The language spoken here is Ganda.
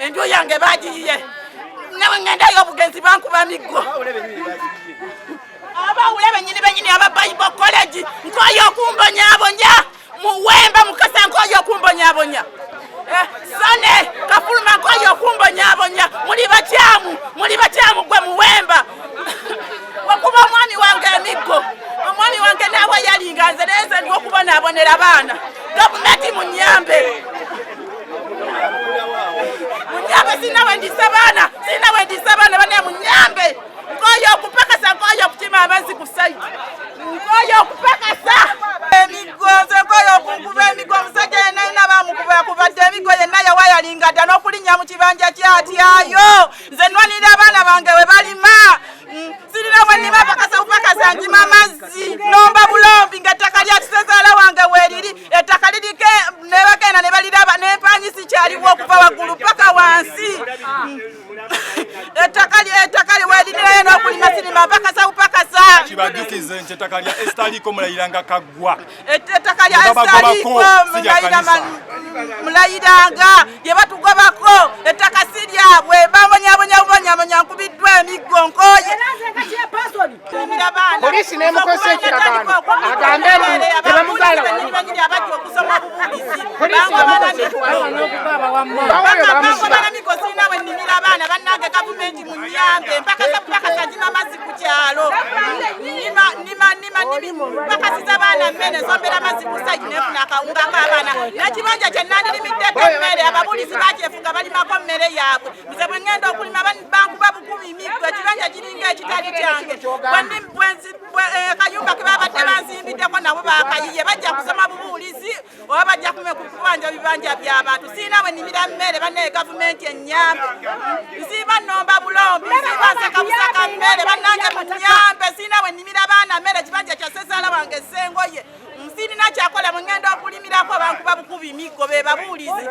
Enju yange bagiye nawe ngenda yo bugenzi banku bamiggo aba ulebe nyini aba Bible College nkoyo kumbonya abonya muwemba mukasa nkoyo kumbonya abonya sane kafuluma nkoyo kumbonya abonya muri bacyamu gwe muwemba wakuba mwani wange emiggo omwani wange nawe yalinganze neze ndwo kubona abonera abana gavumenti munyambe sina wendi sabana bane munyambe ngoyo kupakasa ngoyo kutima amazi kusaidi ngoyo kupakasa emigoze ngoyo kunkuba emigoze gene nabamukuba kubadde emigoye nayo wayalingada n'okulinya mu kibanja kyati ayo nze nwanira abana bange we balima sirina wanima pakasa njima amazi nomba bulombi ngattaka lya kisezaala wange weriri ettaka lirike nebagenda ne baliraba n'empanyisi kyaliwo okuva waggulu paka wansi ettaka liwerirayo n'okulima sinima pakasa kibajukize nti ettaka lya Estaliko mulayiranga kaggwa ettaka lya Estaliko mulayiranga lye batugobako ettaka si lyabwe babonyabonya nkubiddwa emiggo nkoye polisi n'emukozesa ekiragaano agambe tebamugaala abajja okusoma obubulizi sirina we nnimira abaana bannange gavumenti munyambe mpakasa njima amazzi ku kyalo mpakasiza abaana mmere nsombera amazzi ku saidi nefuna akawunga k'abaana n'ekibanja kye nandirimiteko emmere ababulizi bakyefuga balimako mmere yaabwe nze bwe ngenda okulima bankuba bukumi miggo ekibanja kiringa ekitali kyange kayumba ke babadde banzimbiddeko nabo bakayiye bajja kusoma bubuulizi oba bajja kubanja bibanja by'abantu sirina we nnimira mmere bannaye gavumenti ennyambe nsiba nnomba bulombi nsiba nsakabusaka mmere bannange munyambe sirina we nnimira abaana mmere ekibanja kya ssezaala wange ssengoye sirina kyakola mwe ngenda okulimirako bankuba bukubi miggo be babuulizi